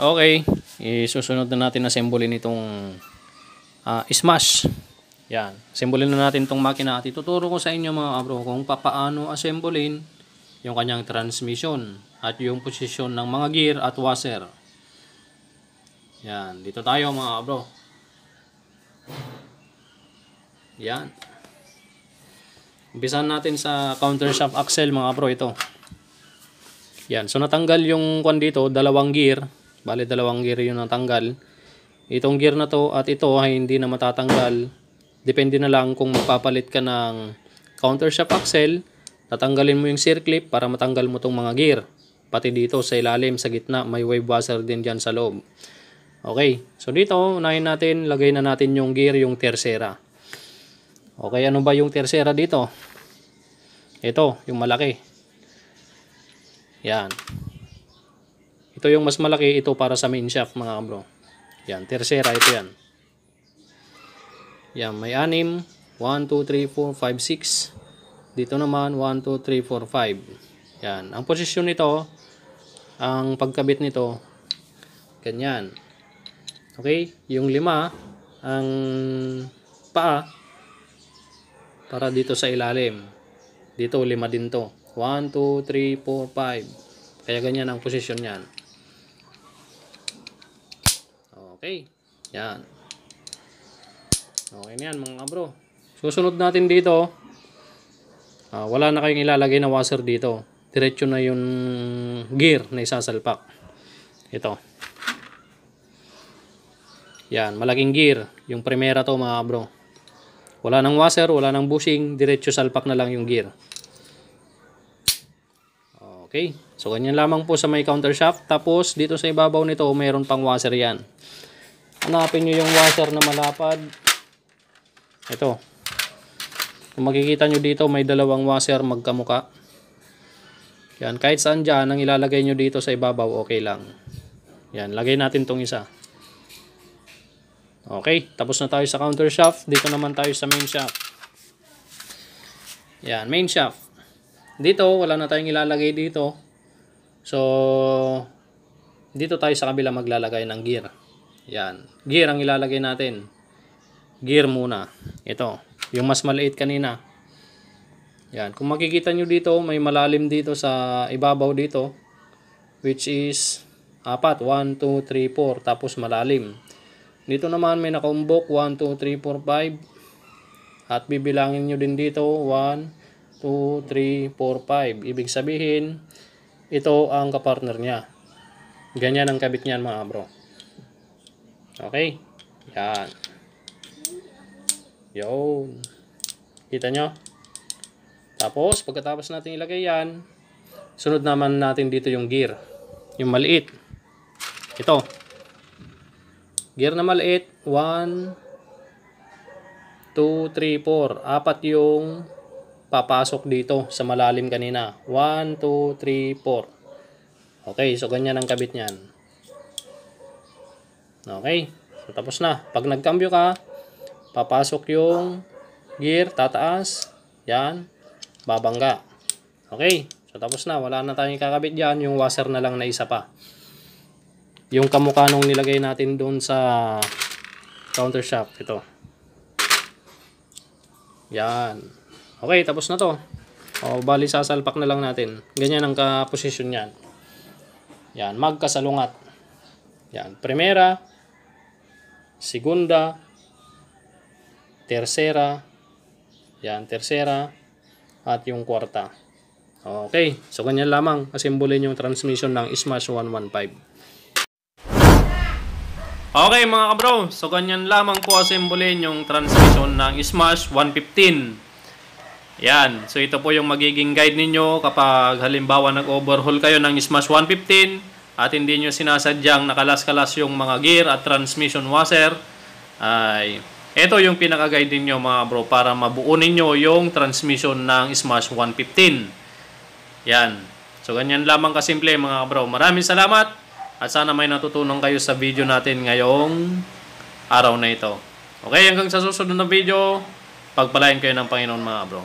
Okay, isusunod na natin assemble itong smash. Yan, assemble na natin itong makina at ituturo ko sa inyo mga bro kung paano assemblein yung kanyang transmission at yung posisyon ng mga gear at washer. Yan, dito tayo mga bro. Yan. Umpisahan natin sa countershaft axle mga bro ito. Yan, so natanggal yung kwan dito, dalawang gear. Bale, dalawang gear yung natanggal. Itong gear na to at ito ay hindi na matatanggal. Depende na lang kung magpapalit ka ng countershaft axle, tatanggalin mo yung circlip para matanggal mo tong mga gear. Pati dito sa ilalim, sa gitna, may wave washer din dyan sa loob. Okay, so dito, unahin natin, lagay na natin yung gear, yung tercera. Okay, ano ba yung tercera dito? Ito, yung malaki. Yan. Ito yung mas malaki, ito para sa main shaft mga bro. Yan, tercera ito yan. Yan, may 6. 1, 2, 3, 4, 5, 6. Dito naman, 1, 2, 3, 4, 5. Yan, ang posisyon nito, ang pagkabit nito, ganyan. Okay, yung 5, ang paa, para dito sa ilalim. Dito, 5 din to. 1, 2, 3, 4, 5. Kaya ganyan ang posisyon niyan. Okay. Yan. Okay na yan mga bro. Susunod natin dito. Wala na kayong ilalagay na washer dito. Diretso na yung gear na isasalpak. Ito. Yan. Malaking gear. Yung primera to mga bro. Wala nang washer, wala nang bushing. Diretso salpak na lang yung gear. Okay. So ganyan lamang po sa may countershaft. Tapos dito sa ibabaw nito mayroon pang washer yan. Hanapin nyo yung washer na malapad. Ito. Kung makikita nyo dito, may dalawang washer magkamuka. Yan. Kahit saan dyan, ang ilalagay nyo dito sa ibabaw, okay lang. Yan. Lagay natin tong isa. Okay. Tapos na tayo sa countershaft. Dito naman tayo sa main shaft. Yan. Main shaft. Dito, wala na tayong ilalagay dito. So, dito tayo sa kabila maglalagay ng gear. Yan. Gear ang ilalagay natin. Gear muna. Ito. Yung mas maliit kanina. Yan. Kung makikita nyo dito, may malalim dito sa ibabaw dito. Which is 4. 1, 2, 3, 4. Tapos malalim. Dito naman may nakaumbok. 1, 2, 3, 4, 5. At bibilangin nyo din dito. 1, 2, 3, 4, 5. Ibig sabihin, ito ang kapartner niya. Ganyan ang kabit niyan mga bro. Okay. Yan. Yun. Kita nyo? Tapos, pagkatapos natin ilagay yan, sunod naman natin dito yung gear. Yung maliit. Ito. Gear na maliit. 1, 2, 3, 4. 4 yung papasok dito sa malalim kanina. 1, 2, 3, 4. Okay. So, ganyan ang kabit niyan. Okay. So, tapos na. Pag nagkambyo ka, papasok yung gear, tataas. Yan. Babangga. Okay. So, tapos na. Wala na tayong kakabit dyan. Yung washer na lang na isa pa. Yung kamukha nung nilagay natin doon sa countershaft. Ito. Yan. Okay. Tapos na to. O, bali sasalpak na lang natin. Ganyan ang kaposisyon yan. Yan. Magkasalungat. Yan. Primera. Segunda. Tercera. Yan. Tercera. At yung kwarta. Okay. So, ganyan lamang. Assemblin yung transmission ng Smash 115. Okay mga kabro. So, ganyan lamang po assemblin yung transmission ng Smash 115. Yan. So, ito po yung magiging guide ninyo kapag halimbawa nag-overhaul kayo ng Smash 115 at hindi nyo sinasadyang nakalas-kalas yung mga gear at transmission washer, ay ito yung pinaka-guide ninyo mga bro para mabuo ninyo yung transmission ng Smash 115. Yan. So, ganyan lamang kasimple mga bro. Maraming salamat at sana may natutunan kayo sa video natin ngayong araw na ito. Okay, hanggang sa susunod na video, pagpalain kayo ng Panginoon mga bro.